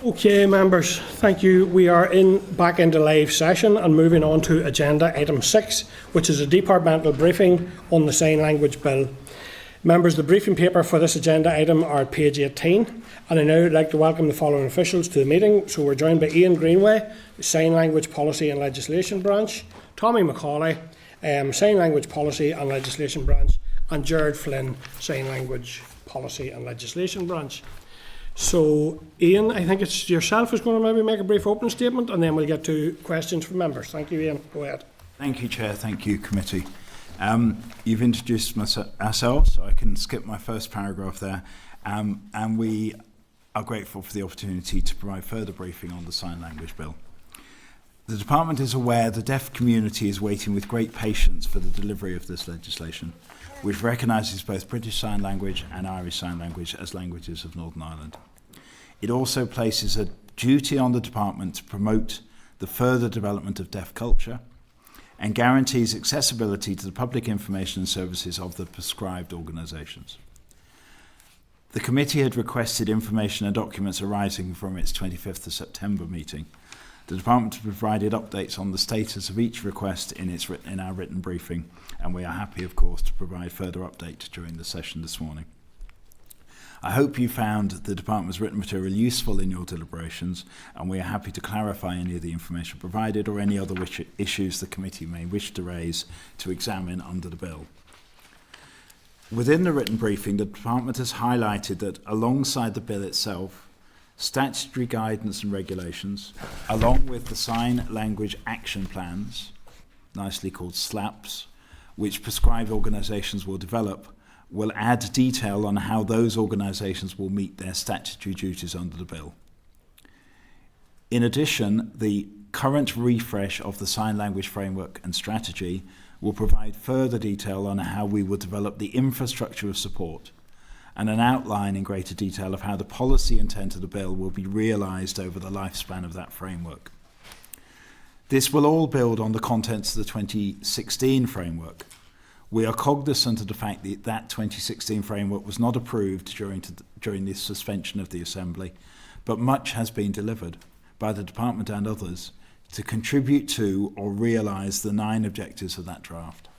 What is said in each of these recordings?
Okay, members, thank you. We are back into live session and moving on to agenda item 6, which is a departmental briefing on the Sign Language Bill. Members, the briefing paper for this agenda item are at page 18, and I now would like to welcome the following officials to the meeting. So we're joined by Iain Greenway, the Sign Language Policy and Legislation Branch, Tommy McAuley, Sign Language Policy and Legislation Branch, and Gerard Flynn, Sign Language Policy and Legislation Branch. So, Iain, I think it's yourself who's going to maybe make a brief opening statement, and then we'll get to questions from members. Thank you, Iain. Go ahead. Thank you, Chair. Thank you, Committee. You've introduced ourselves, so I can skip my first paragraph there. And we are grateful for the opportunity to provide further briefing on the Sign Language Bill. The Department is aware the deaf community is waiting with great patience for the delivery of this legislation, which recognises both British Sign Language and Irish Sign Language as languages of Northern Ireland. It also places a duty on the Department to promote the further development of deaf culture and guarantees accessibility to the public information and services of the prescribed organisations. The committee had requested information and documents arising from its 25th of September meeting. The Department has provided updates on the status of each request in our written briefing, and we are happy, of course, to provide further updates during the session this morning. I hope you found the Department's written material useful in your deliberations, and we are happy to clarify any of the information provided or any other issues the committee may wish to raise to examine under the bill. Within the written briefing, the Department has highlighted that alongside the bill itself, statutory guidance and regulations, along with the Sign Language Action Plans, nicely called SLAPs, which prescribed organisations will develop, will add detail on how those organisations will meet their statutory duties under the bill. In addition, the current refresh of the Sign Language Framework and Strategy will provide further detail on how we will develop the infrastructure of support and an outline in greater detail of how the policy intent of the bill will be realised over the lifespan of that framework. This will all build on the contents of the 2016 framework. We are cognizant of the fact that that 2016 framework was not approved during the suspension of the Assembly, but much has been delivered by the Department and others to contribute to or realise the 9 objectives of that draft.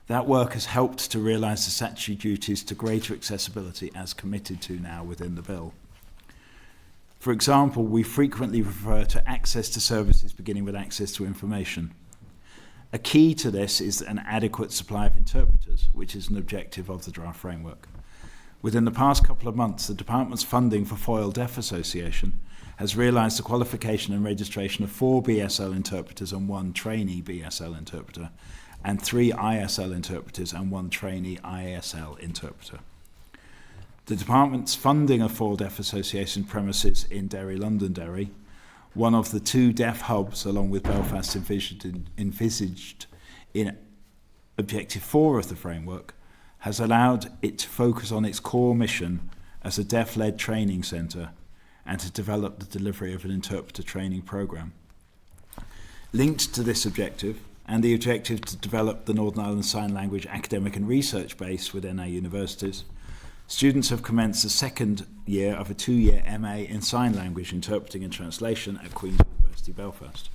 That work has helped to realise the statutory duties to greater accessibility as committed to now within the bill. For example, we frequently refer to access to services beginning with access to information. A key to this is an adequate supply of interpreters, which is an objective of the draft framework. Within the past couple of months, the Department's funding for Foyle Deaf Association has realised the qualification and registration of 4 BSL interpreters and 1 trainee BSL interpreter, and 3 ISL interpreters and 1 trainee ISL interpreter. The Department's funding of Foyle Deaf Association premises in Derry, Londonderry, one of the 2 deaf hubs along with Belfast envisaged in Objective 4 of the framework, has allowed it to focus on its core mission as a deaf-led training centre and to develop the delivery of an interpreter training programme. Linked to this objective, and the objective to develop the Northern Ireland Sign Language academic and research base within our universities, students have commenced the second year of a 2-year MA in Sign Language Interpreting and Translation at Queen's University Belfast.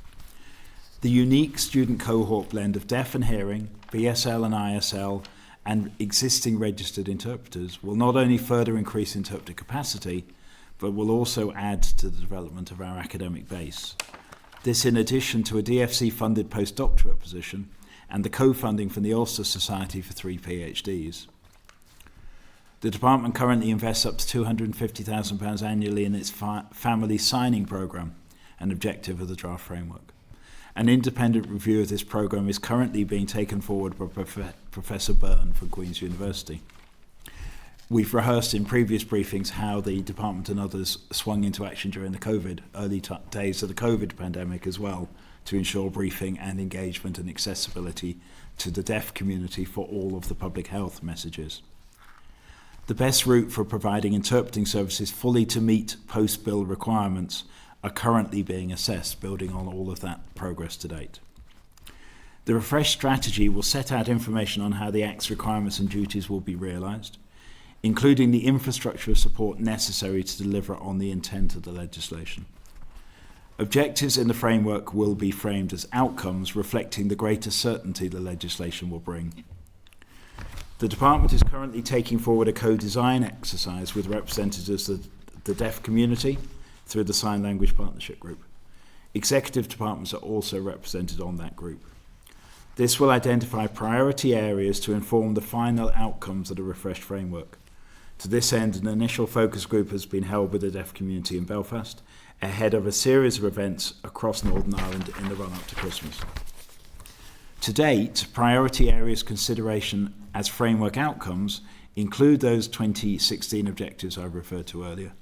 The unique student cohort blend of deaf and hearing, BSL and ISL, and existing registered interpreters will not only further increase interpreter capacity, but will also add to the development of our academic base. This in addition to a DFC-funded postdoctorate position and the co-funding from the Ulster Society for 3 PhDs. The Department currently invests up to £250,000 annually in its family signing programme, an objective of the draft framework. An independent review of this programme is currently being taken forward by Professor Byrne from Queen's University. We've rehearsed in previous briefings how the Department and others swung into action during the early days of the COVID pandemic as well, to ensure briefing and engagement and accessibility to the deaf community for all of the public health messages. The best route for providing interpreting services fully to meet post-bill requirements are currently being assessed, building on all of that progress to date. The refreshed strategy will set out information on how the Act's requirements and duties will be realised. including the infrastructure of support necessary to deliver on the intent of the legislation. Objectives in the framework will be framed as outcomes reflecting the greater certainty the legislation will bring. The Department is currently taking forward a co-design exercise with representatives of the deaf community through the Sign Language Partnership Group. Executive departments are also represented on that group. This will identify priority areas to inform the final outcomes of the refreshed framework. To this end, an initial focus group has been held with the deaf community in Belfast ahead of a series of events across Northern Ireland in the run-up to Christmas. To date, priority areas consideration as framework outcomes include those 2016 objectives I referred to earlier,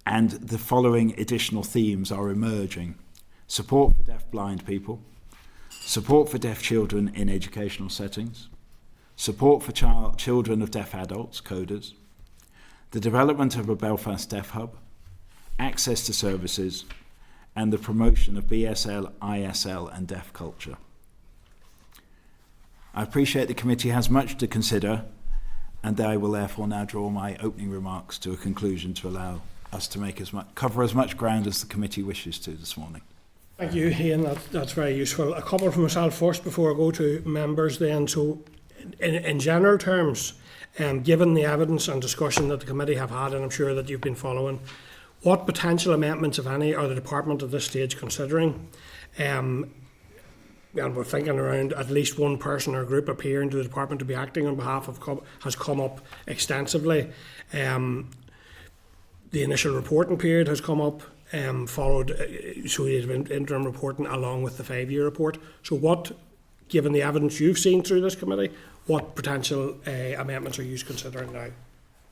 and the following additional themes are emerging: support for deaf-blind people, support for deaf children in educational settings, support for children of deaf adults, coders, the development of a Belfast Deaf Hub, access to services, and the promotion of BSL, ISL and deaf culture. I appreciate the committee has much to consider, and I will therefore now draw my opening remarks to a conclusion to allow us to cover as much ground as the committee wishes to this morning. Thank you, Iain. That's very useful. A couple from myself first before I go to members then. So in general terms, given the evidence and discussion that the committee have had, and I'm sure that you've been following, what potential amendments, if any, are the department at this stage considering? And we're thinking around at least one person or group appearing to the department to be acting on behalf of has come up extensively. The initial reporting period has come up, followed, so we have interim reporting along with the 5-year report. So what, given the evidence you've seen through this committee, what potential amendments are you considering now?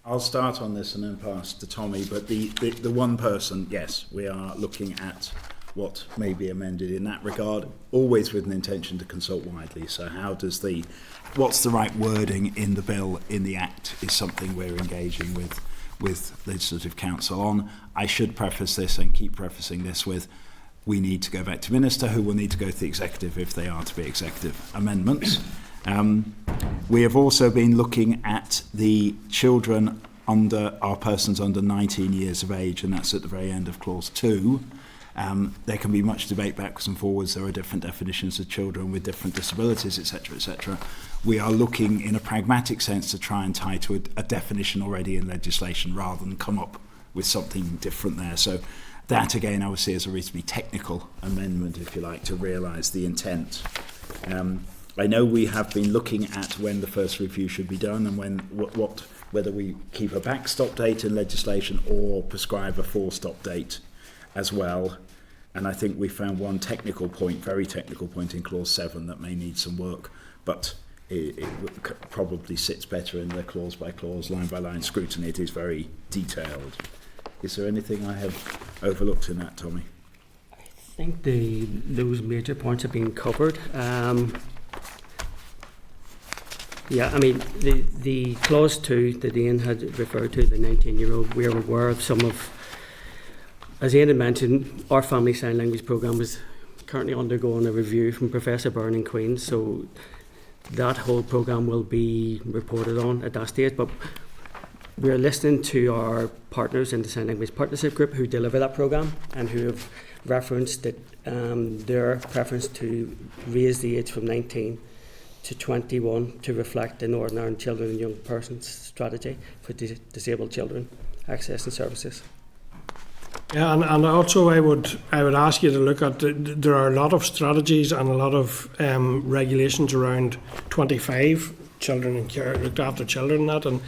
I'll start on this and then pass to Tommy, but the one person, yes, we are looking at what may be amended in that regard, always with an intention to consult widely. So what's the right wording in the bill, in the Act, is something we're engaging with Legislative Council on. I should preface this and keep prefacing this with, we need to go back to Minister, who will need to go to the Executive if they are to be executive amendments. We have also been looking at the children are persons under 19 years of age, and that's at the very end of Clause 2. There can be much debate backwards and forwards. There are different definitions of children with different disabilities, etc., etc. We are looking in a pragmatic sense to try and tie to a definition already in legislation rather than come up with something different there. So that, again, I would see as a reasonably technical amendment, if you like, to realise the intent. I know we have been looking at when the first review should be done and whether we keep a backstop date in legislation or prescribe a full-stop date as well. And I think we found one very technical point in Clause 7 that may need some work, but it probably sits better in the clause-by-clause, line-by-line scrutiny. It is very detailed. Is there anything I have overlooked in that, Tommy? I think those major points have been covered. Yeah, I mean, the Clause 2 that Iain had referred to, the 19-year-old, we are aware of some of, as Iain had mentioned, our family sign language programme is currently undergoing a review from Professor Byrne in Queen's, so that whole programme will be reported on at that stage. But we're listening to our partners in the Sign Language Partnership Group who deliver that programme and who have referenced that their preference to raise the age from 19 to 21 to reflect the Northern Ireland Children and Young Persons strategy for disabled children accessing services. Yeah, and also I would ask you to look at, there are a lot of strategies and a lot of regulations around 25 children and care, looked after children and that, and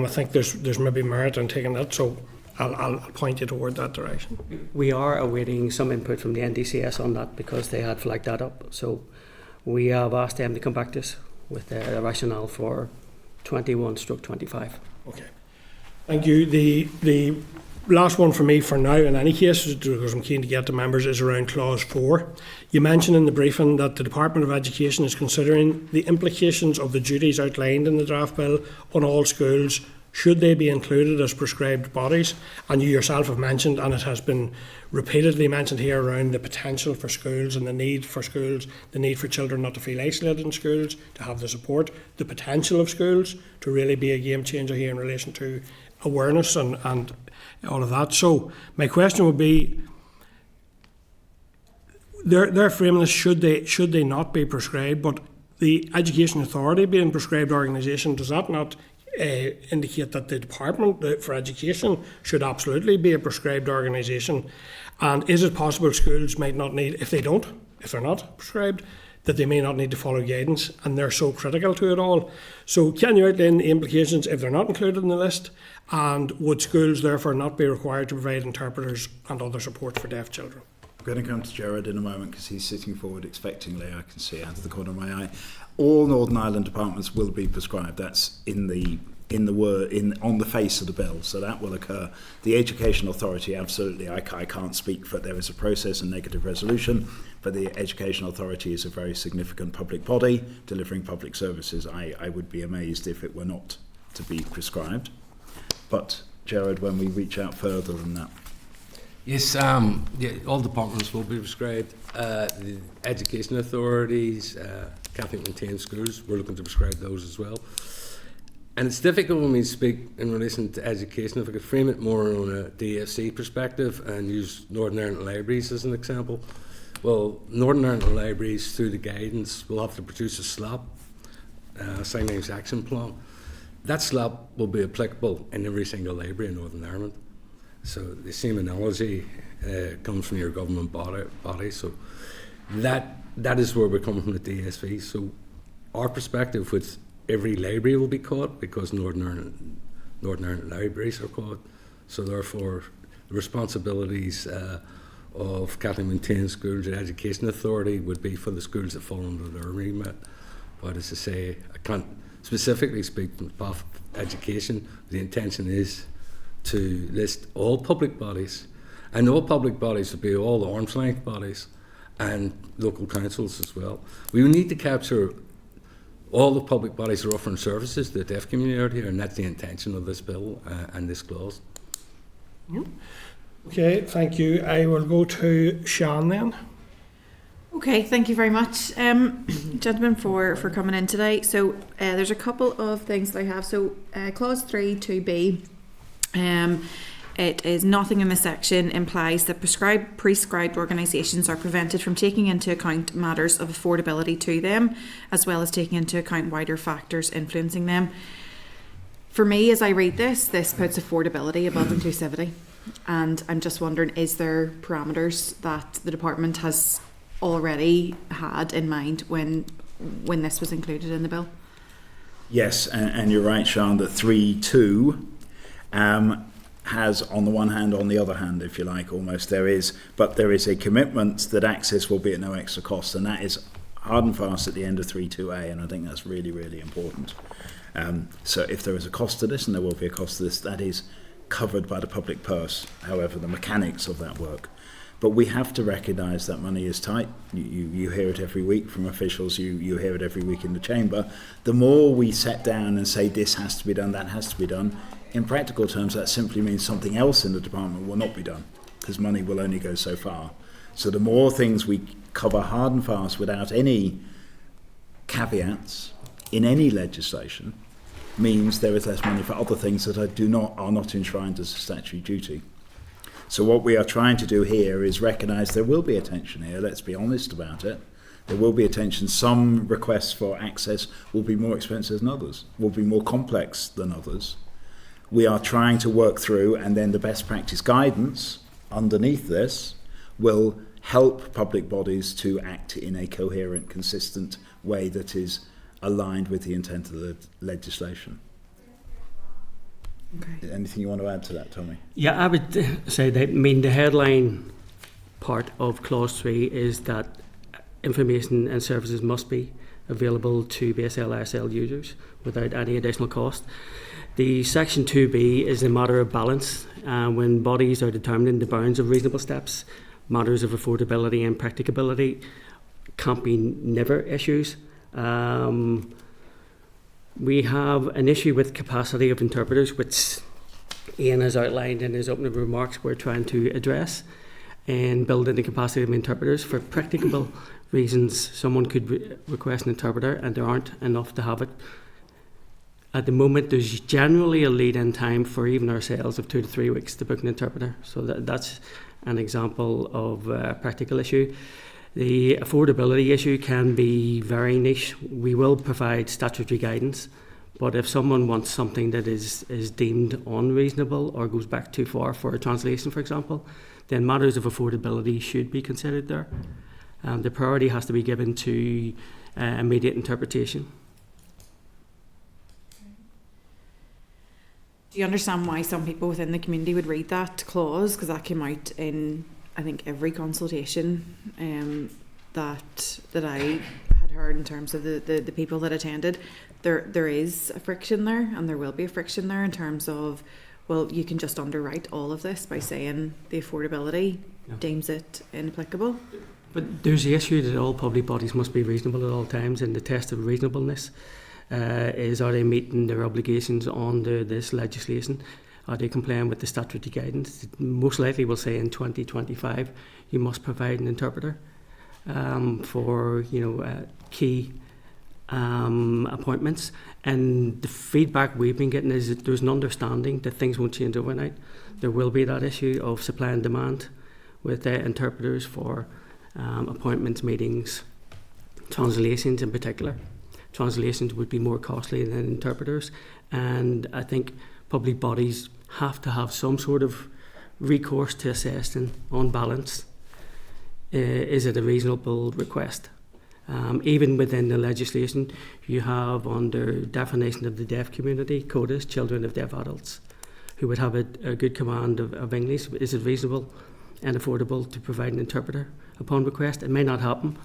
I think there's maybe merit in taking that, so I'll point you toward that direction. We are awaiting some input from the NDCS on that because they had flagged that up, so we have asked them to come back to us with a rationale for 21/25. Okay, thank you. The last one for me for now, in any case, because I'm keen to get to members, is around Clause 4. You mentioned in the briefing that the Department of Education is considering the implications of the duties outlined in the draft bill on all schools should they be included as prescribed bodies? And you yourself have mentioned, and it has been repeatedly mentioned here, around the potential for schools and the need for schools, the need for children not to feel isolated in schools, to have the support, the potential of schools to really be a game changer here in relation to awareness and all of that. So my question would be, they're framing this, should they not be prescribed, but the Education Authority being prescribed organisation, does that not indicate that the Department for Education should absolutely be a prescribed organisation? And is it possible schools might not need, if they're not prescribed, that they may not need to follow guidance, and they're so critical to it all? So can you outline the implications if they're not included in the list, and would schools therefore not be required to provide interpreters and other support for deaf children? I'm going to come to Gerard in a moment because he's sitting forward expectingly, I can see out of the corner of my eye. All Northern Ireland departments will be prescribed. That's on the face of the bill, so that will occur. The Education Authority, absolutely, I can't speak for, there is a process and negative resolution, but the Education Authority is a very significant public body delivering public services. I would be amazed if it were not to be prescribed. But Gerard, when we reach out further than that. Yes, all departments will be prescribed. The education authorities, Catholic maintained schools, we're looking to prescribe those as well. And it's difficult when we speak in relation to education. If I could frame it more on a DFC perspective and use Northern Ireland Libraries as an example. Well, Northern Ireland Libraries, through the guidance, will have to produce a SLAP, Sign Language Action Plan. That SLAP will be applicable in every single library in Northern Ireland. So the same analogy comes from your government body. So that is where we're coming from the DSV. So our perspective with every library will be caught because Northern Ireland Libraries are caught. So therefore the responsibilities of Catholic maintained schools and Education Authority would be for the schools that fall under their remit. But as I say, I can't specifically speak from the path of education. The intention is to list all public bodies, and all public bodies would be all the arm's length bodies and local councils as well. We need to capture all the public bodies that are offering services to the deaf community here, and that's the intention of this bill and this clause. Okay, thank you. I will go to Sean then. Okay, thank you very much, gentlemen, for coming in today. So there's a couple of things that I have. So clause 3 2b, it is nothing in this section implies that prescribed organisations are prevented from taking into account matters of affordability to them, as well as taking into account wider factors influencing them. For me, as I read this puts affordability above inclusivity, and I'm just wondering, is there parameters that the department has already had in mind when this was included in the bill? Yes, and you're right, Sean, that 3.2 has, on the one hand, on the other hand, if you like, almost, there is a commitment that access will be at no extra cost, and that is hard and fast at the end of 3.2a, and I think that's really, really important. So if there is a cost to this, and there will be a cost to this, that is covered by the public purse, however the mechanics of that work. But we have to recognise that money is tight. You hear it every week from officials, you hear it every week in the chamber. The more we set down and say this has to be done, that has to be done, in practical terms that simply means something else in the department will not be done, because money will only go so far. So the more things we cover hard and fast without any caveats in any legislation means there is less money for other things that are not enshrined as a statutory duty. So what we are trying to do here is recognise there will be a tension here, let's be honest about it. There will be a tension. Some requests for access will be more expensive than others, will be more complex than others. We are trying to work through, and then the best practice guidance underneath this will help public bodies to act in a coherent, consistent way that is aligned with the intent of the legislation. Okay. Anything you want to add to that, Tommy? Yeah, I would say that, the headline part of clause 3 is that information and services must be available to BSL ISL users without any additional cost. The section 2b is a matter of balance. When bodies are determining the bounds of reasonable steps, matters of affordability and practicability can't be never issues. We have an issue with capacity of interpreters, which Iain has outlined in his opening remarks. We're trying to address and build in the capacity of interpreters. For practicable reasons, someone could request an interpreter and there aren't enough to have it. At the moment, there's generally a lead-in time for even ourselves of 2 to 3 weeks to book an interpreter. So that's an example of a practical issue. The affordability issue can be very niche. We will provide statutory guidance, but if someone wants something that is deemed unreasonable or goes back too far for a translation, for example, then matters of affordability should be considered there. The priority has to be given to immediate interpretation. Do you understand why some people within the community would read that clause? Because that came out in, I think, every consultation that I had heard in terms of the people that attended. There is a friction there, and there will be a friction there in terms of, well, you can just underwrite all of this by saying the affordability deems it inapplicable. But there's the issue that all public bodies must be reasonable at all times, and the test of reasonableness is, are they meeting their obligations under this legislation? Are they complying with the statutory guidance? Most likely will say in 2025 you must provide an interpreter for key appointments. And the feedback we've been getting is that there's an understanding that things won't change overnight. There will be that issue of supply and demand with interpreters for appointments, meetings, translations in particular. Translations would be more costly than interpreters, and I think public bodies have to have some sort of recourse to assessing, on balance, is it a reasonable request? Even within the legislation, you have under definition of the deaf community, CODIS, children of deaf adults, who would have a good command of English. Is it reasonable and affordable to provide an interpreter upon request? It may not happen,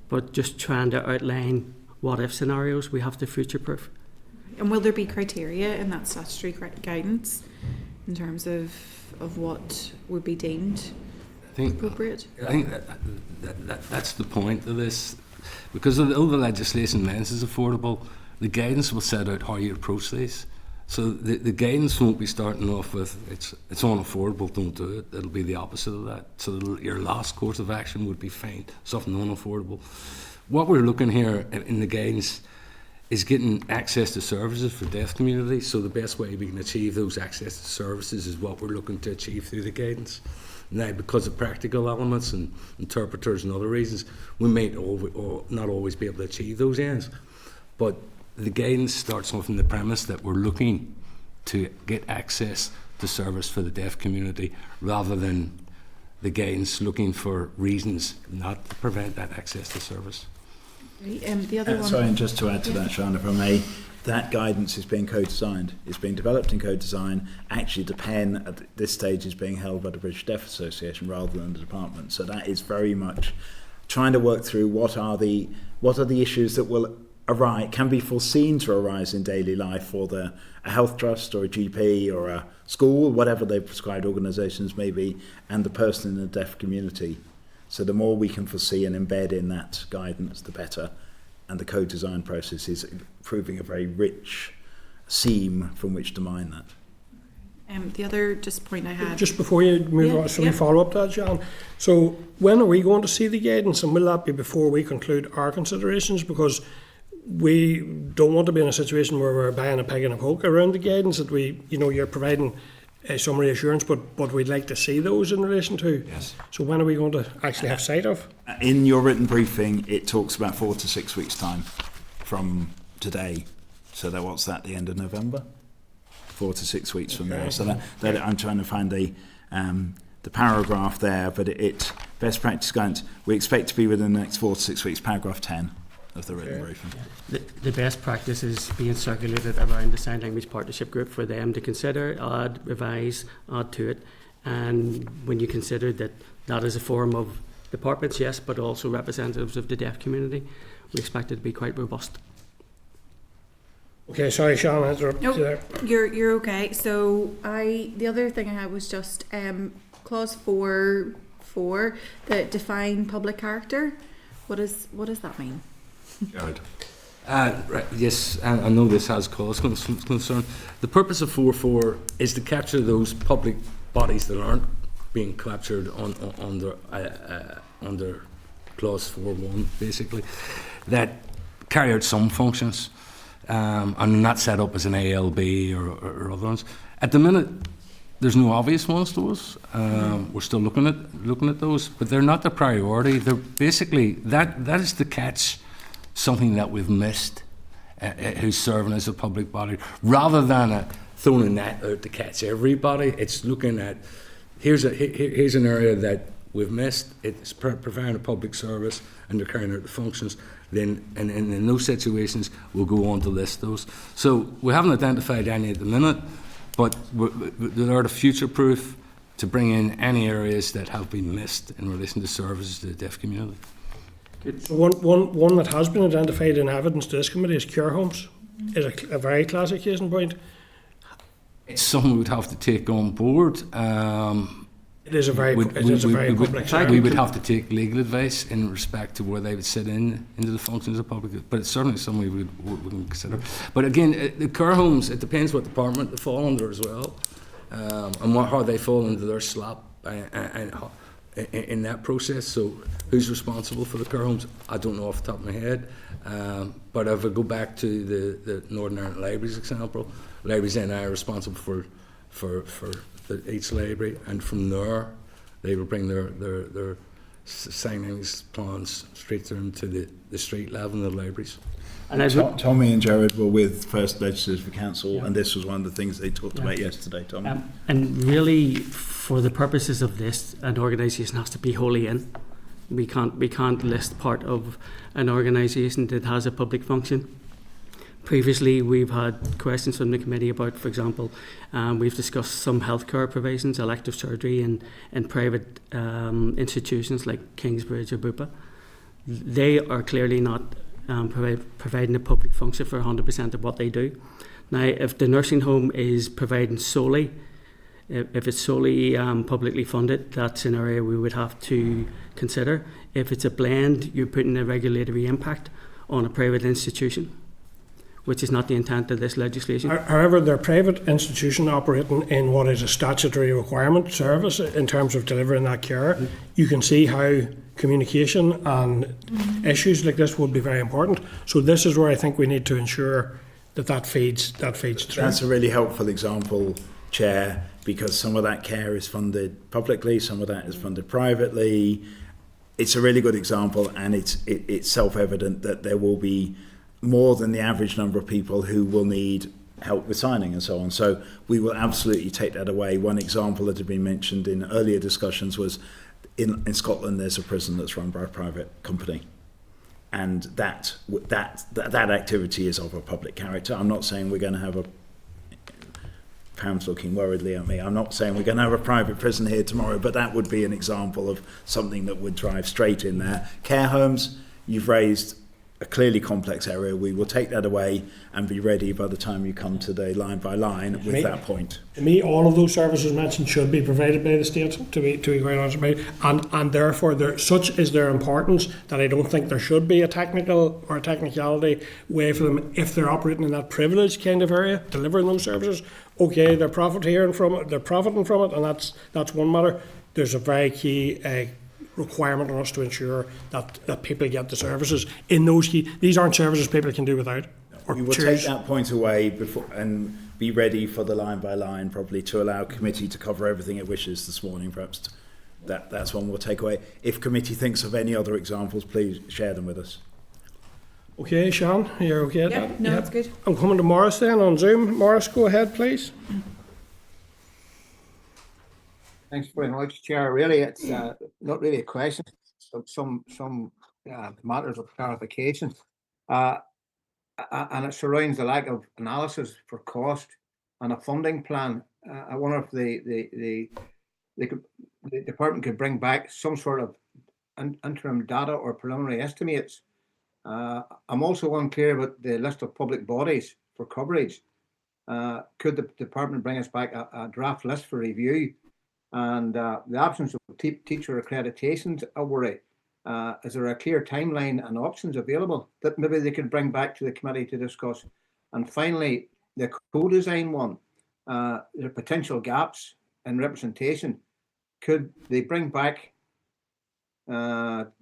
but just trying to outline what-if scenarios we have to future-proof. And will there be criteria in that statutory guidance in terms of what would be deemed appropriate? I think that's the point of this. Because although the legislation mentions affordable, the guidance will set out how you approach these. So the guidance won't be starting off with it's unaffordable, don't do it. It'll be the opposite of that. So your last course of action would be fine, something unaffordable. What we're looking here in the guidance is getting access to services for deaf communities. So the best way we can achieve those access to services is what we're looking to achieve through the guidance. Now, because of practical elements and interpreters and other reasons, we may not always be able to achieve those ends. But the guidance starts off from the premise that we're looking to get access to service for the deaf community, rather than the guidance looking for reasons not to prevent that access to service. The other one. Sorry, and just to add to that, Sian, if I may, that guidance is being co-designed. It's being developed in co-design. Actually, the pen at this stage is being held by the British Deaf Association rather than the department. So that is very much trying to work through what are the issues that will arise, can be foreseen to arise in daily life for a health trust or a GP or a school, whatever the prescribed organisations may be, and the person in the deaf community. So the more we can foresee and embed in that guidance, the better. And the co-design process is proving a very rich seam from which to mine that. The other point I had. Just before you move on, so we follow up that, John. So when are we going to see the guidance, and will that be before we conclude our considerations? Because we don't want to be in a situation where we're buying a pig and a poke around the guidance that you're providing some reassurance, but we'd like to see those in relation to. Yes. So when are we going to actually have sight of? In your written briefing, it talks about 4 to 6 weeks' time from today. So what's that? The end of November? 4 to 6 weeks from now. So that I'm trying to find the paragraph there, but it best practice guidance. We expect to be within the next 4 to 6 weeks. Paragraph 10 of the written briefing. The best practice is being circulated around the Sign Language Partnership Group for them to consider, add, revise, add to it. And when you consider that is a forum of departments, yes, but also representatives of the deaf community, we expect it to be quite robust. Okay, sorry, Sian, I interrupted you there. You're okay. So the other thing I had was just clause 4 that define public character. What does that mean? Gerard. Right, yes, I know this has caused concern. The purpose of 4.4 is to capture those public bodies that aren't being captured under clause 4.1, basically, that carry out some functions and not set up as an ALB or other ones. At the minute, there's no obvious ones to us. We're still looking at those, but they're not the priority. They're basically that is to catch something that we've missed, who's serving as a public body, rather than throwing a net out to catch everybody. It's looking at here's an area that we've missed. It's providing a public service and they're carrying out the functions. Then, and in those situations, we'll go on to list those. So we haven't identified any at the minute, but they are the future-proof to bring in any areas that have been missed in relation to services to the deaf community. So one that has been identified in evidence to this committee is care homes. Is a very classic case in point. It's something we'd have to take on board. It is a very public sector. We would have to take legal advice in respect to where they would sit into the functions of public, but it's certainly something we would consider. But again, the care homes, it depends what department they fall under as well, and how they fall into their slot and in that process. So who's responsible for the care homes? I don't know off the top of my head. But if I go back to the Northern Ireland Libraries example, libraries then are responsible for each library, and from there they will bring their signings plans straight through to the street level of the libraries. And Tommy and Gerard were with First Legislative Council, and this was one of the things they talked about yesterday, Tommy. And really, for the purposes of this, an organisation has to be wholly in. We can't list part of an organisation that has a public function. Previously, we've had questions from the committee about, for example, we've discussed some healthcare provisions, elective surgery in private institutions like Kingsbridge or Bupa. They are clearly not providing a public function for 100% of what they do. Now, if the nursing home is providing solely, if it's solely publicly funded, that's an area we would have to consider. If it's a blend, you're putting a regulatory impact on a private institution, which is not the intent of this legislation. However, they're a private institution operating in what is a statutory requirement service in terms of delivering that care. You can see how communication and issues like this would be very important. So this is where I think we need to ensure that feeds through. That's a really helpful example, Chair, because some of that care is funded publicly, some of that is funded privately. It's a really good example, and it's self-evident that there will be more than the average number of people who will need help with signing and so on. So we will absolutely take that away. One example that had been mentioned in earlier discussions was in Scotland there's a prison that's run by a private company. And that activity is of a public character. I'm not saying we're going to have a... Pam's looking worriedly at me. I'm not saying we're going to have a private prison here tomorrow, but that would be an example of something that would drive straight in there. Care homes, you've raised a clearly complex area. We will take that away and be ready by the time you come to the line by line with that point. To me, all of those services mentioned should be provided by the state, to be quite honest with you, and therefore such is their importance that I don't think there should be a technical or a technicality way for them if they're operating in that privileged kind of area, delivering those services. Okay, they're profiting from it, and that's one matter. There's a very key requirement on us to ensure that people get the services in those key. These aren't services people can do without. We will take that point away before and be ready for the line by line, probably to allow committee to cover everything it wishes this morning. Perhaps that's one we'll take away. If committee thinks of any other examples, please share them with us. Okay, Sean, you're okay at that? No, it's good. I'm coming to Morris then on Zoom. Morris, go ahead, please. Thanks very much, Chair. Really, it's not really a question. Some matters of clarification, and it surrounds the lack of analysis for cost and a funding plan. I wonder if the department could bring back some sort of interim data or preliminary estimates. I'm also unclear about the list of public bodies for coverage. Could the department bring us back a draft list for review? And the absence of teacher accreditations a worry. is there a clear timeline and options available that maybe they could bring back to the committee to discuss? And finally, the co-design one, there are potential gaps in representation. Could they bring back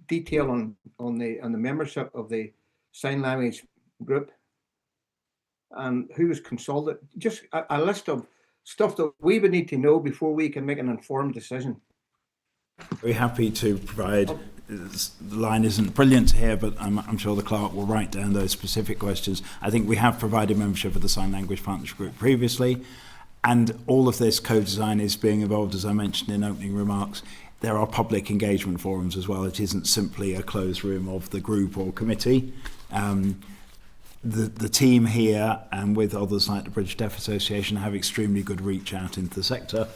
detail on the membership of the sign language group and who was consulted? Just a list of stuff that we would need to know before we can make an informed decision. Very happy to provide. The line isn't brilliant here, but I'm sure the clerk will write down those specific questions. I think we have provided membership of the Sign Language Partnership Group previously, and all of this co-design is being involved, as I mentioned in opening remarks. There are public engagement forums as well. It isn't simply a closed room of the group or committee. The team here and with others like the British Deaf Association have extremely good reach out into the sector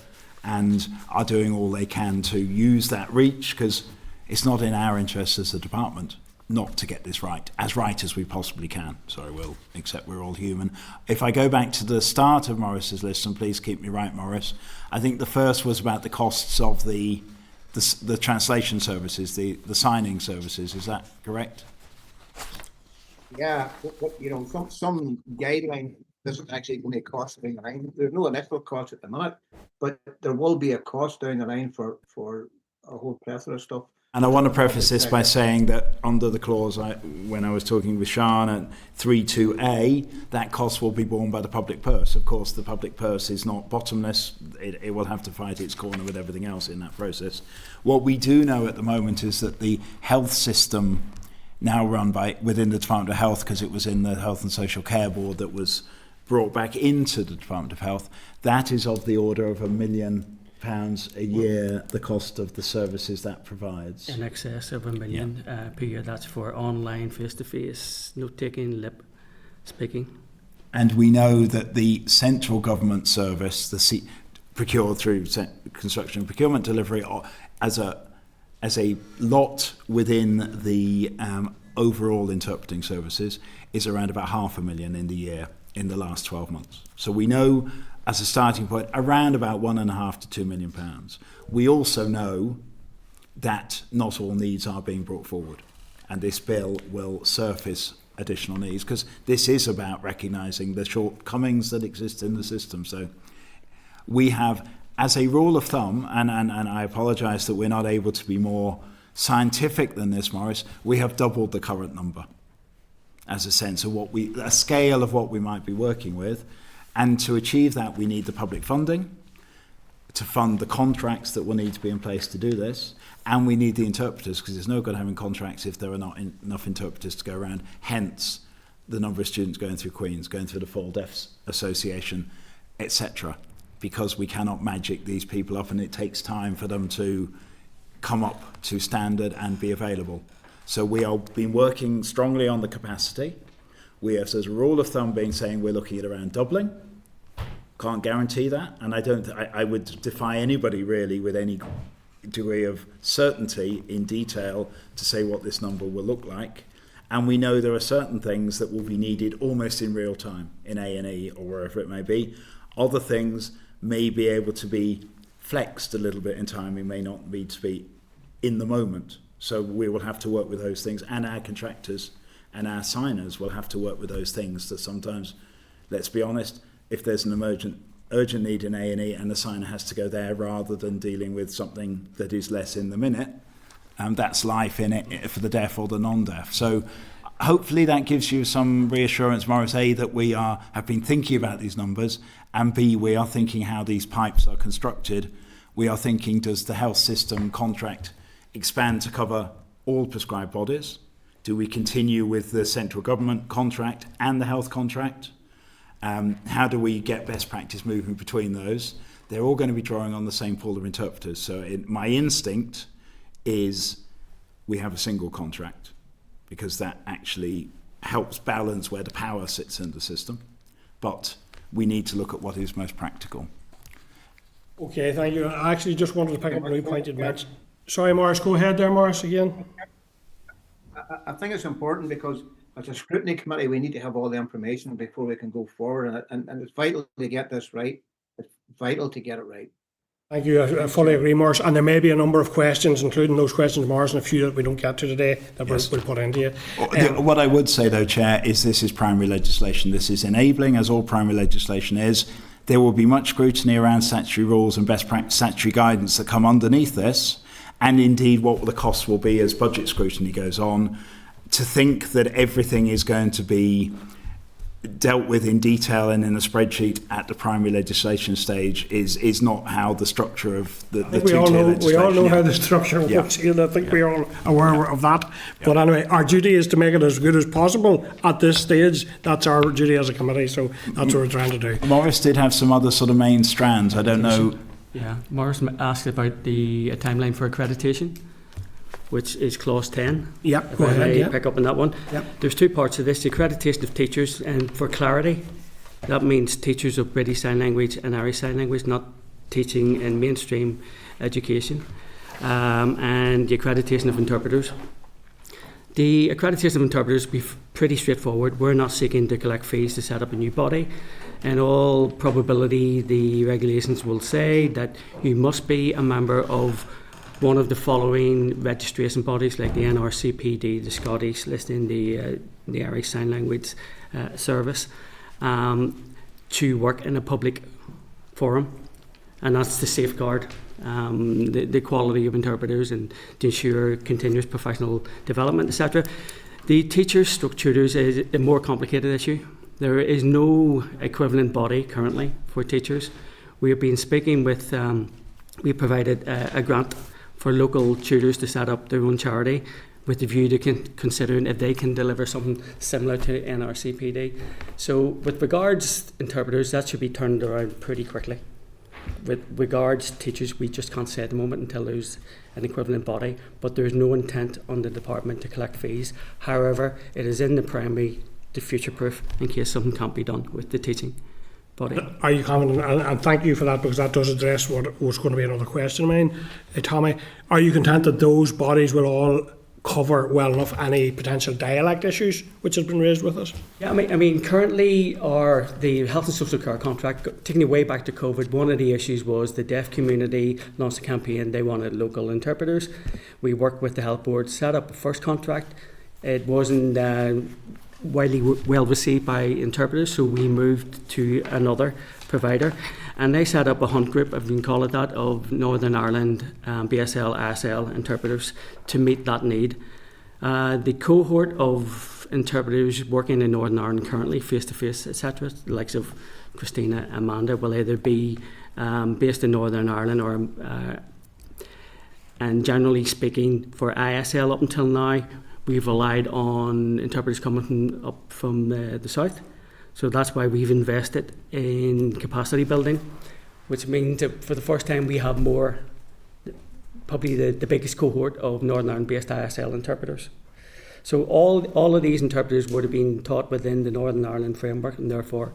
and are doing all they can to use that reach, because it's not in our interest as a department not to get this right as we possibly can. Sorry, Will, except we're all human. If I go back to the start of Maurice's list, and please keep me right, Maurice, I think the first was about the costs of the translation services, the signing services. Is that correct? Yeah, some guideline doesn't actually going to cost down the line. There's no initial cost at the minute, but there will be a cost down the line for a whole plethora of stuff. And I want to preface this by saying that under the clause, when I was talking with Sean at 3.2a, that cost will be borne by the public purse. Of course, the public purse is not bottomless. It will have to fight its corner with everything else in that process. What we do know at the moment is that the health system, now run within the Department of Health, because it was in the Health and Social Care Board that was brought back into the Department of Health, that is of the order of £1 million a year, the cost of the services that provides. In excess of £1 million per year. That's for online, face-to-face, note-taking, lip speaking. And we know that the central government service, procured through construction and procurement delivery, as a lot within the overall interpreting services, is around about £500,000 in the year in the last 12 months. So we know, as a starting point, around about £1.5 to £2 million. We also know that not all needs are being brought forward, and this bill will surface additional needs, because this is about recognising the shortcomings that exist in the system. So we have, as a rule of thumb, and I apologise that we're not able to be more scientific than this, Maurice, we have doubled the current number as a sense of a scale of what we might be working with. And to achieve that, we need the public funding to fund the contracts that will need to be in place to do this. And we need the interpreters, because there's no good having contracts if there are not enough interpreters to go around. Hence, the number of students going through Queen's, going through the Full Deaf Association, etc. Because we cannot magic these people up, and it takes time for them to come up to standard and be available. So we have been working strongly on the capacity. We have, as a rule of thumb, been saying we're looking at around doubling. Can't guarantee that, and I would defy anybody really with any degree of certainty in detail to say what this number will look like. And we know there are certain things that will be needed almost in real time in A&E or wherever it may be. Other things may be able to be flexed a little bit in time. We may not need to be in the moment. So we will have to work with those things, and our contractors and our signers will have to work with those things that sometimes, let's be honest, if there's an urgent need in A&E and the signer has to go there rather than dealing with something that is less in the minute, that's life in it for the deaf or the non-deaf. So hopefully that gives you some reassurance, Maurice, A, that we have been thinking about these numbers, and B, we are thinking how these pipes are constructed. We are thinking, does the health system contract expand to cover all prescribed bodies? Do we continue with the central government contract and the health contract? How do we get best practice moving between those? They're all going to be drawing on the same pool of interpreters. So my instinct is we have a single contract, because that actually helps balance where the power sits in the system. But we need to look at what is most practical. Okay, thank you. I actually just wanted to pick up on a point you'd mentioned. Sorry, Maurice, go ahead there, Maurice, again. I think it's important because as a scrutiny committee, we need to have all the information before we can go forward, and it's vital to get this right. It's vital to get it right. Thank you. I fully agree, Morris. And there may be a number of questions, including those questions, Morris, and a few that we don't get to today that Yes. we'll put into you. What I would say, though, Chair, is this is primary legislation. This is enabling, as all primary legislation is. There will be much scrutiny around statutory rules and best practice statutory guidance that come underneath this, and indeed what the costs will be as budget scrutiny goes on. To think that everything is going to be dealt with in detail and in a spreadsheet at the primary legislation stage is not how the structure of the We all know legislation. how the structure works here, and I think we're all aware of that. But anyway, our duty is to make it as good as possible at this stage. That's our duty as a committee, so that's what we're trying to do. Morris did have some other sort of main strands. I don't know. Yeah, Morris asked about the timeline for accreditation, which is clause 10. Yep, If go I ahead. may Yeah. pick up on that one. Yep. There's two parts of this: the accreditation of teachers, and for clarity, that means teachers of British Sign Language and Irish Sign Language, not teaching in mainstream education, and the accreditation of interpreters. The accreditation of interpreters will be pretty straightforward. We're not seeking to collect fees to set up a new body. In all probability, the regulations will say that you must be a member of one of the following registration bodies, like the NRCPD, the Scottish listing, the Irish Sign Language Service, to work in a public forum, and that's to safeguard the quality of interpreters and to ensure continuous professional development, etc. The teachers, tutors is a more complicated issue. There is no equivalent body currently for teachers. We have been speaking with, we provided a grant for local tutors to set up their own charity with the view to considering if they can deliver something similar to NRCPD. So with regards interpreters, that should be turned around pretty quickly. With regards teachers, we just can't say at the moment until there's an equivalent body, but there's no intent on the department to collect fees. However, it is in the primary to future-proof in case something can't be done with the teaching body. Are you confident, and thank you for that, because that does address what was going to be another question of mine. Tommy, are you content that those bodies will all cover well enough any potential dialect issues which has been raised with us? Yeah, I mean currently the health and social care contract, taking it way back to COVID, one of the issues was the deaf community launched a campaign. They wanted local interpreters. We worked with the health board, set up the first contract. It wasn't widely well received by interpreters, so we moved to another provider, and they set up a hunt group, if we can call it that, of Northern Ireland BSL, ISL interpreters to meet that need. The cohort of interpreters working in Northern Ireland currently, face-to-face, etc., the likes of Christina, Amanda, will either be based in Northern Ireland or, and generally speaking, for ISL up until now, we've relied on interpreters coming up from the south. So that's why we've invested in capacity building, which means that for the first time we have more, probably the biggest cohort of Northern Ireland based ISL interpreters. So all of these interpreters would have been taught within the Northern Ireland framework, and therefore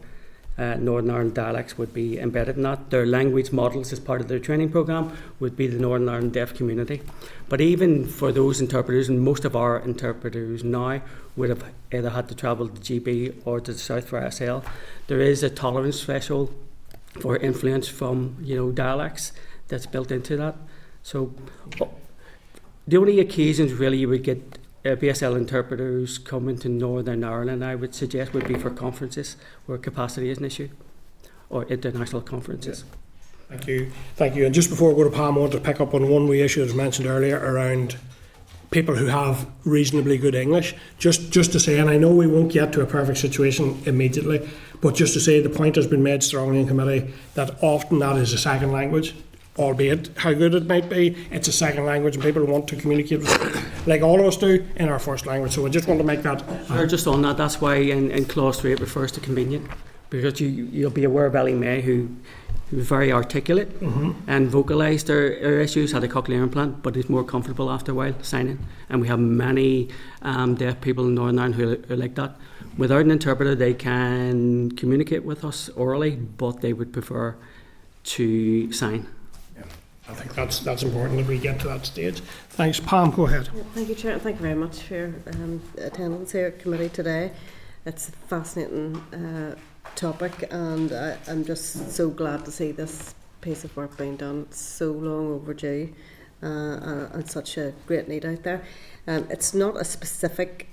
Northern Ireland dialects would be embedded in that. Their language models as part of their training programme would be the Northern Ireland deaf community. But even for those interpreters, and most of our interpreters now would have either had to travel to GB or to the south for ISL, there is a tolerance threshold for influence from dialects that's built into that. So the only occasions really you would get BSL interpreters coming to Northern Ireland, I would suggest, would be for conferences where capacity is an issue, or international conferences. Thank you. And just before we go to Pam, I want to pick up on one wee issue that was mentioned earlier around people who have reasonably good English. Just to say, and I know we won't get to a perfect situation immediately, but just to say the point has been made strongly in committee that often that is a second language. Albeit how good it might be, it's a second language and people want to communicate with us, like all of us do, in our first language. So I just want to make that... Just on that, that's why in clause 3 it refers to convenient, because you'll be aware of Ellie May, who was very articulate and vocalised her issues, had a cochlear implant, but is more comfortable after a while signing. And we have many deaf people in Northern Ireland who are like that. Without an interpreter, they can communicate with us orally, but they would prefer to sign. I think that's important that we get to that stage. Thanks. Pam, go ahead. Thank you, Chair. Thank you very much for your attendance here at committee today. It's a fascinating topic, and I'm just so glad to see this piece of work being done. It's so long overdue, and such a great need out there. It's not a specific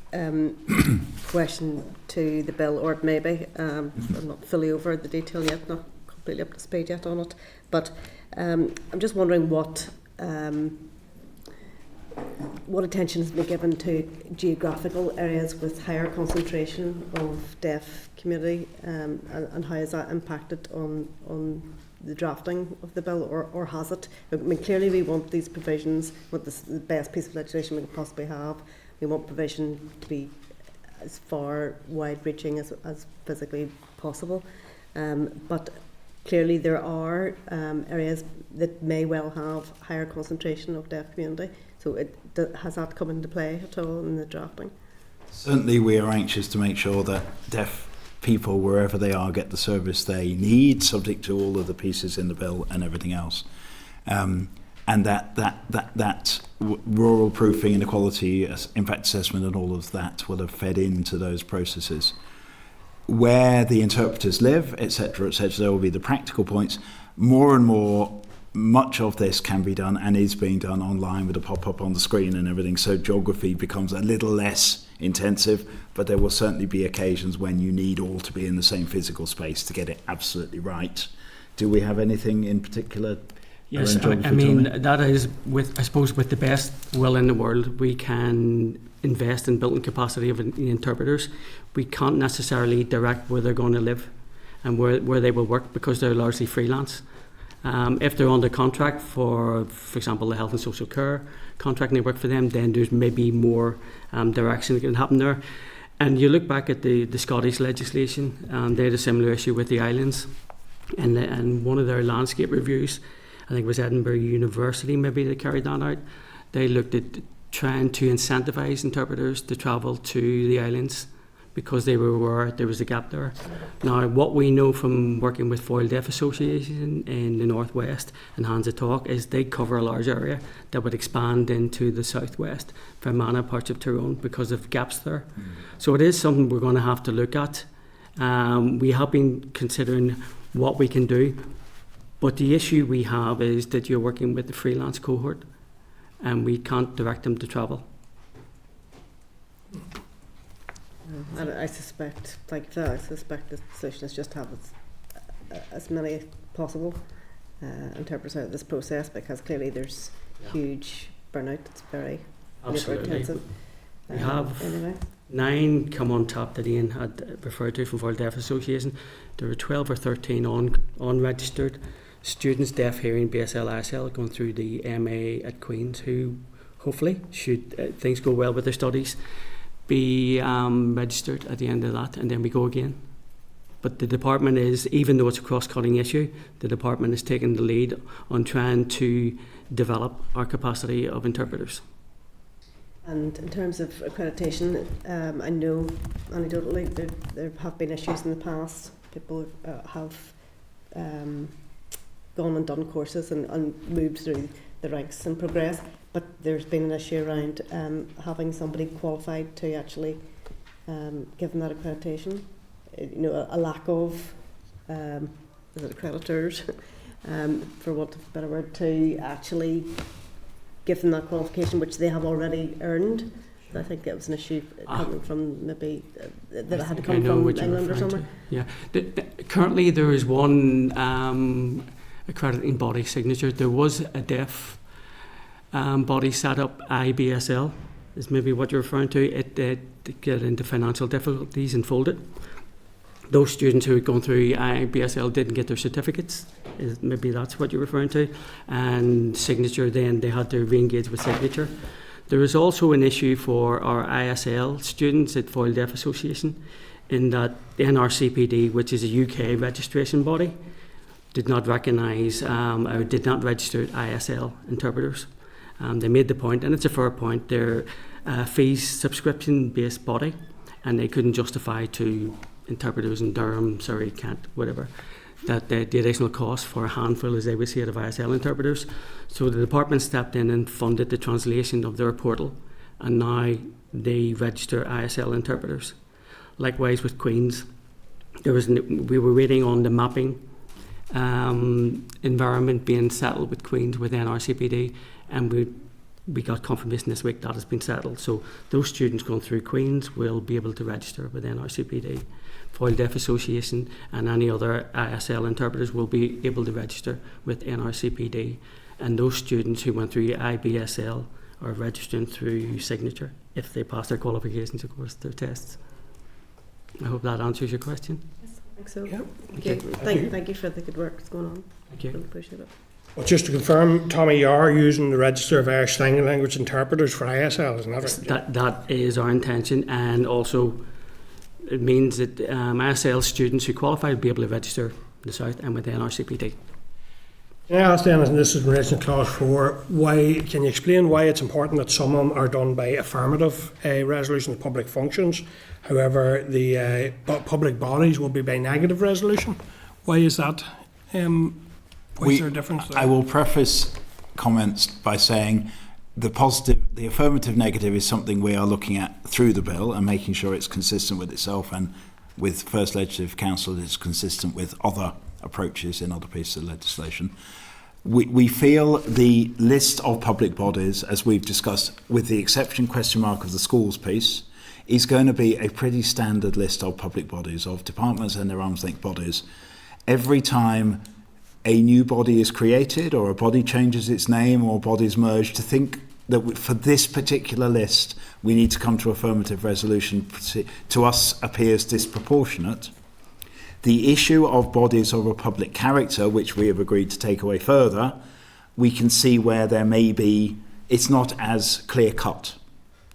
question to the bill, or it may be. I'm not fully over the detail yet, not completely up to speed yet on it. But I'm just wondering what attention has been given to geographical areas with higher concentration of deaf community, and how has that impacted on the drafting of the bill, or has it? I mean, clearly we want these provisions, want the best piece of legislation we could possibly have. We want provision to be as far wide-reaching as physically possible, but clearly there are areas that may well have higher concentration of deaf community. So has that come into play at all in the drafting? Certainly we are anxious to make sure that deaf people, wherever they are, get the service they need, subject to all of the pieces in the bill and everything else. And that rural proofing, inequality, impact assessment and all of that will have fed into those processes. Where the interpreters live, etc., there will be the practical points. More and more, much of this can be done and is being done online with a pop-up on the screen and everything, so geography becomes a little less intensive, but there will certainly be occasions when you need all to be in the same physical space to get it absolutely right. Do we have anything in particular? Yes, I mean, that is, I suppose, with the best will in the world, we can invest in building capacity of the interpreters. We can't necessarily direct where they're going to live and where they will work, because they're largely freelance. If they're under contract for example, the health and social care contract, and they work for them, then there's maybe more direction that can happen there. And you look back at the Scottish legislation, they had a similar issue with the islands, and one of their landscape reviews, I think it was Edinburgh University maybe that carried that out, they looked at trying to incentivise interpreters to travel to the islands because they were aware there was a gap there. Now, what we know from working with Foil Deaf Association in the Northwest and Hands of Talk is they cover a large area that would expand into the southwest, Fermanagh, parts of Tyrone, because of gaps there. So it is something we're going to have to look at. We have been considering what we can do, but the issue we have is that you're working with the freelance cohort and we can't direct them to travel. And I suspect, the solution is just to have as many as possible interpreters out of this process, because clearly there's huge burnout. It's very labour intensive. We have 9 come on top that Iain had referred to from Foil Deaf Association. There are 12 or 13 unregistered students, deaf, hearing, BSL, ISL, going through the MA at Queen's, who hopefully, should things go well with their studies, be registered at the end of that, and then we go again. But the department is, even though it's a cross-cutting issue, the department is taking the lead on trying to develop our capacity of interpreters. And in terms of accreditation, I know anecdotally there have been issues in the past. People have gone and done courses and moved through the ranks and progress, but there's been an issue around having somebody qualified to actually give them that accreditation. A lack of accreditors, for want of a better word, to actually give them that qualification, which they have already earned. I think it was an issue coming from maybe that it had to come from England or somewhere. Yeah, currently there is one accrediting body signature. There was a deaf body set up, IBSL, is maybe what you're referring to. It got into financial difficulties and folded. Those students who had gone through IBSL didn't get their certificates. Maybe that's what you're referring to. And signature, then they had to re-engage with signature. There is also an issue for our ISL students at Foil Deaf Association, in that the NRCPD, which is a UK registration body, did not recognise or did not register ISL interpreters. They made the point, and it's a fair point, they're a fees subscription-based body, and they couldn't justify to interpreters in Durham, Surrey, Kent, whatever, that the additional cost for a handful, as they would say it, of ISL interpreters. So the department stepped in and funded the translation of their portal, and now they register ISL interpreters. Likewise with Queen's, we were waiting on the mapping environment being settled with Queen's with NRCPD, and we got confirmation this week that has been settled. So those students going through Queen's will be able to register with NRCPD. Foil Deaf Association and any other ISL interpreters will be able to register with NRCPD. And those students who went through IBSL are registering through Signature if they pass their qualifications, of course, their tests. I hope that answers your question. I think so. Yeah. Okay. Thank you for the good work that's going on. Thank you. Really appreciate it. Well, just to confirm, Tommy, you are using the Register of Irish Sign Language Interpreters for ISL, isn't that right? That is our intention, and also it means that ISL students who qualify will be able to register in the South and with the NRCPD. Can I ask then, and this is in relation to clause 4, can you explain why it's important that some of them are done by affirmative resolution of public functions, however the public bodies will be by negative resolution? Why is that? Why is there a difference there? I will preface comments by saying the affirmative negative is something we are looking at through the bill and making sure it's consistent with itself, and with First Legislative Council it's consistent with other approaches in other pieces of legislation. We feel the list of public bodies, as we've discussed, with the exception question mark of the schools piece, is going to be a pretty standard list of public bodies, of departments and their arm's length bodies. Every time a new body is created or a body changes its name or bodies merge, to think that for this particular list we need to come to affirmative resolution, to us appears disproportionate. The issue of bodies of a public character, which we have agreed to take away further, we can see where there may be, it's not as clear cut.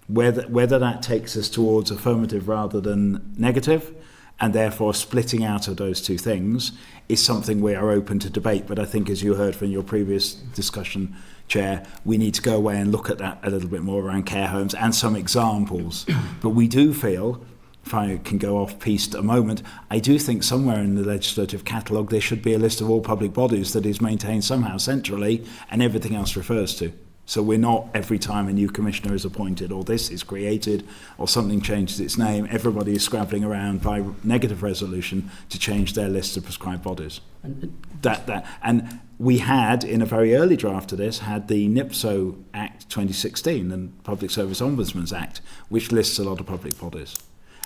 Whether that takes us towards affirmative rather than negative, and therefore splitting out of those two things, is something we are open to debate. But I think, as you heard from your previous discussion, Chair, we need to go away and look at that a little bit more around care homes and some examples. But we do feel, if I can go off-piste a moment, I do think somewhere in the legislative catalogue there should be a list of all public bodies that is maintained somehow centrally and everything else refers to. So we're not, every time a new commissioner is appointed or this is created or something changes its name, everybody is scrabbling around by negative resolution to change their list of prescribed bodies. And we had, in a very early draft of this, had the NIPSO Act 2016 and Public Service Ombudsman's Act, which lists a lot of public bodies.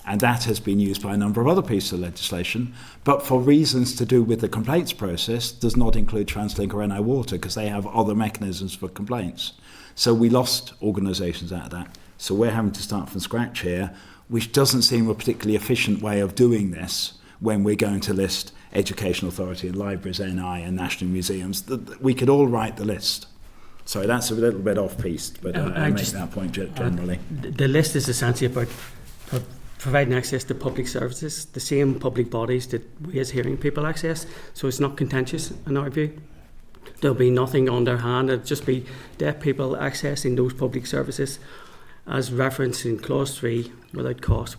And that has been used by a number of other pieces of legislation, but for reasons to do with the complaints process, does not include Translink or NI Water, because they have other mechanisms for complaints. So we lost organisations out of that. So we're having to start from scratch here, which doesn't seem a particularly efficient way of doing this when we're going to list Education Authority and libraries, NI and national museums. We could all write the list. Sorry, that's a little bit off-piste, but I make that point generally. The list is essentially about providing access to public services, the same public bodies that we as hearing people access, so it's not contentious in our view. There'll be nothing underhand, it'll just be deaf people accessing those public services as referenced in clause 3 without cost.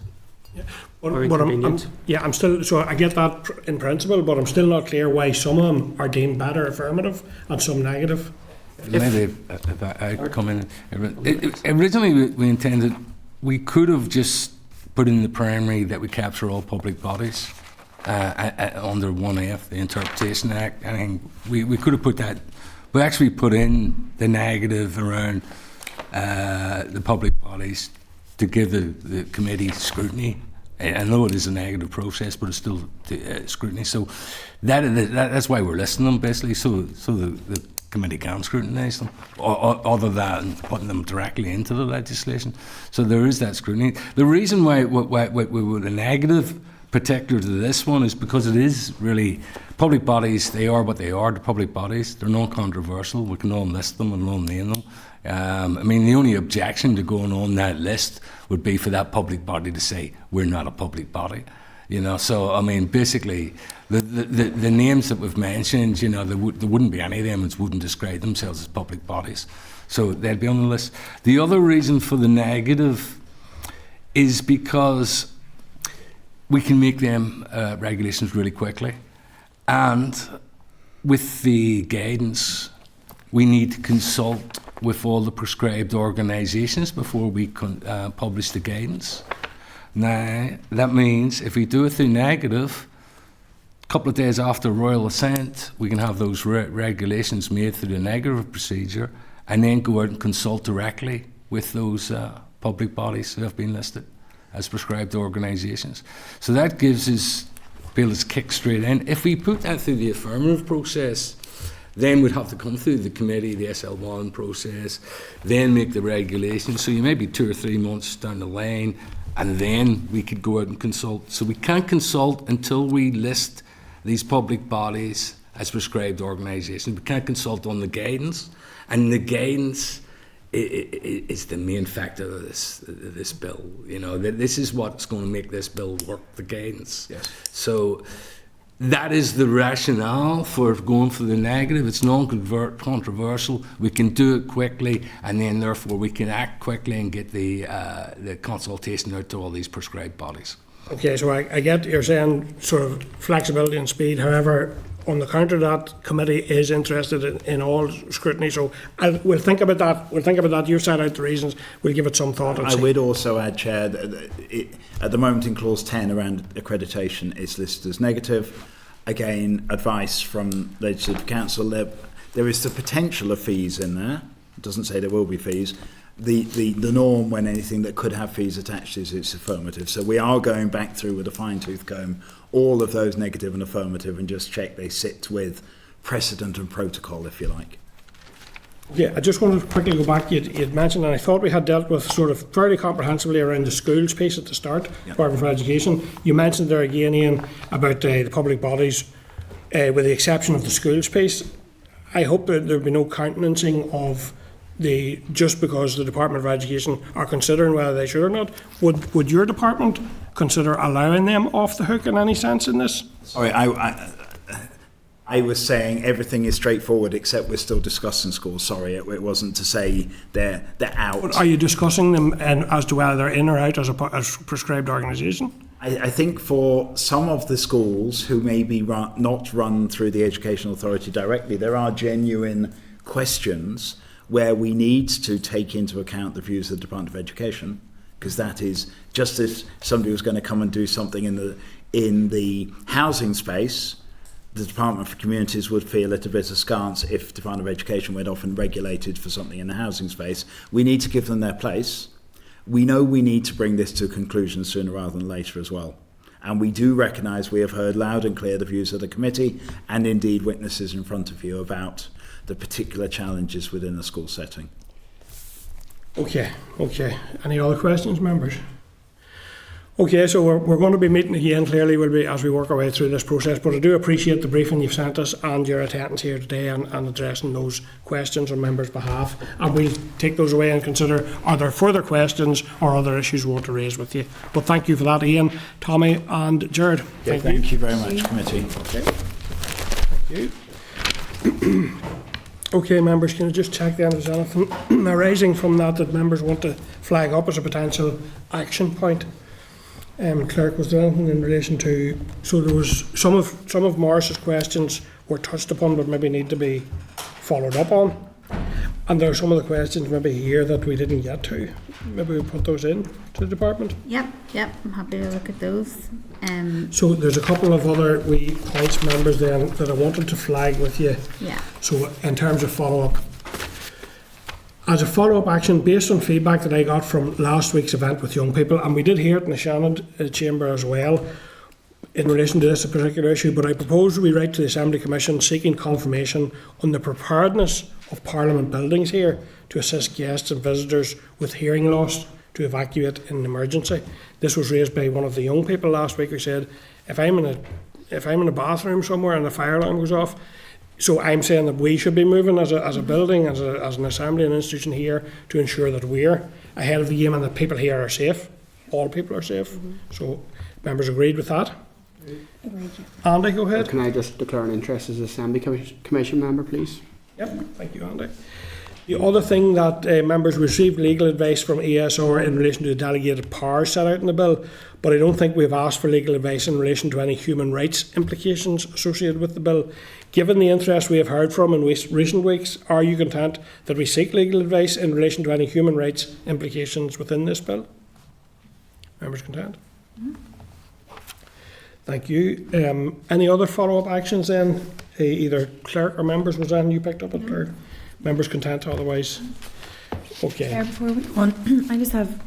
Or inconvenience. I'm still, so I get that in principle, but I'm still not clear why some of them are deemed better affirmative and some negative. Maybe if I come in. Originally we intended, we could have just put in the primary that we capture all public bodies under 1F, the Interpretation Act. I think we could have put that. We actually put in the negative around the public bodies to give the committee scrutiny. I know it is a negative process, but it's still scrutiny. So that's why we're listing them, basically, so the committee can scrutinise them, other than putting them directly into the legislation. So there is that scrutiny. The reason why we were a negative particular to this one is because it is really public bodies. They are what they are. The public bodies, they're non-controversial. We can all list them and all name them. I mean, the only objection to going on that list would be for that public body to say we're not a public body. You know, so I mean, basically, the names that we've mentioned, you know, there wouldn't be any of them that wouldn't describe themselves as public bodies, so they'd be on the list. The other reason for the negative is because we can make them regulations really quickly, and with the guidance, we need to consult with all the prescribed organisations before we publish the guidance. Now, that means if we do it through negative, couple of days after royal assent, we can have those regulations made through the negative procedure, and then go out and consult directly with those public bodies who have been listed as prescribed organisations. So that gives us, Bill, is kick straight in. If we put that through the affirmative process, then we'd have to come through the committee, the SL1 process, then make the regulations. So you may be 2 or 3 months down the line, and then we could go out and consult. So we can't consult until we list these public bodies as prescribed organisations. We can't consult on the guidance, and the guidance is the main factor of this bill. You know, this is what's going to make this bill work, the guidance. Yes. So that is the rationale for going for the negative. It's non-controversial. We can do it quickly, and then therefore we can act quickly and get the consultation out to all these prescribed bodies. Okay, so I get you're saying sort of flexibility and speed. However, on the counter, that committee is interested in all scrutiny. So we'll think about that. We'll think about that. You've set out the reasons. We'll give it some thought. I would also add, Chair, that at the moment in clause 10 around accreditation, it's listed as negative. Again, advice from Legislative Council, there is the potential of fees in there. It doesn't say there will be fees. The norm when anything that could have fees attached is it's affirmative. So we are going back through with a fine-tooth comb all of those negative and affirmative and just check they sit with precedent and protocol, if you like. Yeah, I just wanted to quickly go back. You'd mentioned, and I thought we had dealt with sort of fairly comprehensively around the schools piece at the start, Department for Education. You mentioned there again, Ian, about the public bodies, with the exception of the schools piece. I hope that there will be no countenancing of just because the Department of Education are considering whether they should or not. Would your department consider allowing them off the hook in any sense in this? Sorry, I was saying everything is straightforward except we're still discussing schools. Sorry, it wasn't to say they're out. But are you discussing them as to whether they're in or out as a prescribed organisation? I think for some of the schools who may be not run through the Education Authority directly, there are genuine questions where we need to take into account the views of the Department of Education, because that is just if somebody was going to come and do something in the housing space, the Department for Communities would feel it a bit askance if the Department of Education went off and regulated for something in the housing space. We need to give them their place. We know we need to bring this to a conclusion sooner rather than later as well. And we do recognise we have heard loud and clear the views of the committee and indeed witnesses in front of you about the particular challenges within the school setting. Okay. Any other questions, members? Okay, so we're going to be meeting again, clearly, as we work our way through this process, but I do appreciate the briefing you've sent us and your attendance here today and addressing those questions on members' behalf. And we'll take those away and consider, are there further questions or other issues we want to raise with you? But thank you for that, Ian, Tommy and Gerard. Thank you very much, committee. Okay. Thank you. Okay, members, can you just check then if there's anything arising from that members want to flag up as a potential action point? Clerk, was there anything in relation to, so there was some of Morris's questions were touched upon but maybe need to be followed up on, and there are some of the questions maybe here that we didn't get to. Maybe we put those in to the department. Yep, I'm happy to look at those. So there's a couple of other wee points, members, then that I wanted to flag with you. Yeah. So in terms of follow-up, as a follow-up action, based on feedback that I got from last week's event with young people, and we did hear it in the Shannon chamber as well, in relation to this particular issue, but I propose we write to the Assembly Commission seeking confirmation on the preparedness of Parliament buildings here to assist guests and visitors with hearing loss to evacuate in an emergency. This was raised by one of the young people last week who said, if I'm in a bathroom somewhere and the fire alarm goes off, so I'm saying that we should be moving as a building, as an assembly and institution here to ensure that we're ahead of the game and that people here are safe. All people are safe. Mm-hmm. So members agreed with that? Agreed. Andy, go ahead. Can I just declare an interest as Assembly Commission member, please? Yep, thank you, Andy. The other thing that members received legal advice from ESR in relation to the delegated powers set out in the bill, but I don't think we've asked for legal advice in relation to any human rights implications associated with the bill. Given the interest we have heard from in recent weeks, are you content that we seek legal advice in relation to any human rights implications within this bill? Members content? Mm-hmm. Thank you. Any other follow-up actions then? Either clerk or members, was that you picked up at clerk? Members content otherwise? Okay. Chair, before we go on, I just have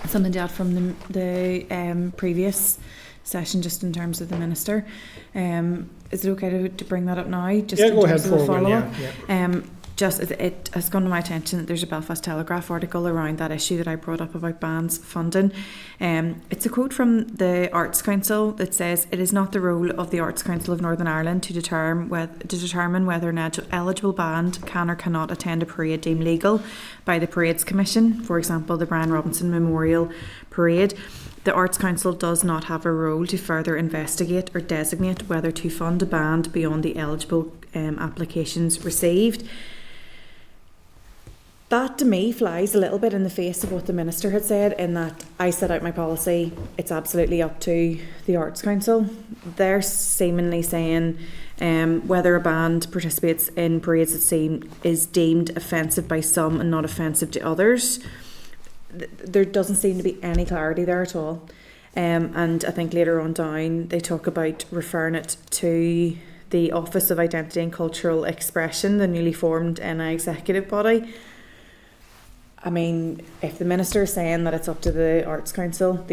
something to add from the previous session, just in terms of the minister. Is it okay to bring that up now? Just Yeah, in go ahead, terms of the forward, follow-up? Just it has gone to my attention that there's a Belfast Telegraph article around that issue that I brought up about bands funding. It's a quote from the Arts Council that says, "It is not the role of the Arts Council of Northern Ireland to determine whether an eligible band can or cannot attend a parade deemed legal by the Parades Commission, for example the Brian Robinson Memorial Parade. The Arts Council does not have a role to further investigate or designate whether to fund a band beyond the eligible applications received." That to me flies a little bit in the face of what the minister had said, in that I set out my policy, it's absolutely up to the Arts Council. They're seemingly saying whether a band participates in parades is deemed offensive by some and not offensive to others. There doesn't seem to be any clarity there at all. And I think later on down they talk about referring it to the Office of Identity and Cultural Expression, the newly formed NI executive body. I mean, if the minister is saying that it's up to the Arts Council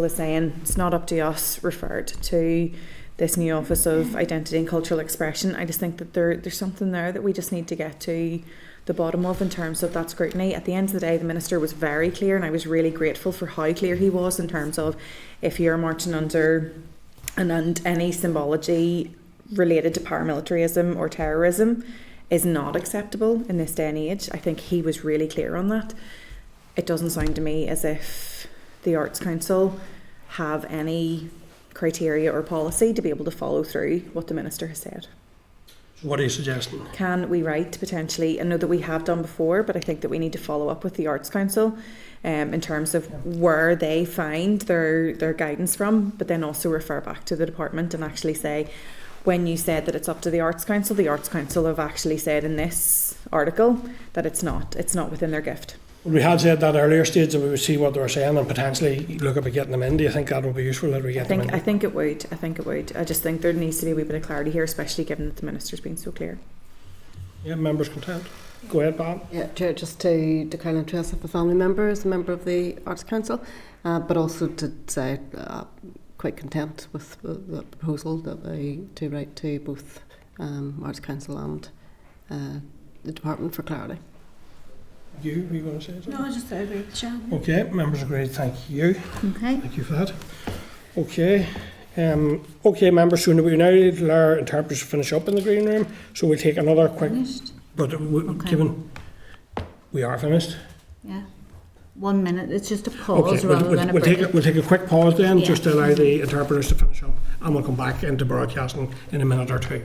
is saying it's not up to us, referred to this new Office of Identity and Cultural Expression. I just think that there's something there that we just need to get to the bottom of in terms of that scrutiny. At the end of the day, the minister was very clear, and I was really grateful for how clear he was in terms of if you're marching under and any symbology related to paramilitarism or terrorism is not acceptable in this day and age. I think he was really clear on that. It doesn't sound to me as if the Arts Council have any criteria or policy to be able to follow through what the minister has said. So what are you suggesting? Can we write potentially, I know that we have done before, but I think that we need to follow up with the Arts Council in terms of where they find their guidance from, but then also refer back to the department and actually say, when you said that it's up to the Arts Council have actually said in this article that it's not within their gift. We had said that earlier stage that we would see what they were saying and potentially look at getting them in. Do you think that would be useful that we get them in? I think it would. I just think there needs to be a wee bit of clarity here, especially given that the minister's been so clear. Yeah, members content. Go ahead, Bob. Yeah, Chair, just to declare interest of a family member as a member of the Arts Council, but also to say quite content with the proposal that to write to both Arts Council and the Department for clarity. Were you going to say something? No, I just agree with Sharon. Okay, members agreed. Thank you. Okay. Thank you for that. Okay. Okay, members, so we now allow our interpreters to finish up in the green room, so we'll take another quick... Finished? But given we are finished... Yeah. 1 minute, it's just a pause Okay, rather than a break. we'll take a quick pause then, Yeah. just to allow the interpreters to finish up, and we'll come back into broadcasting in a minute or two.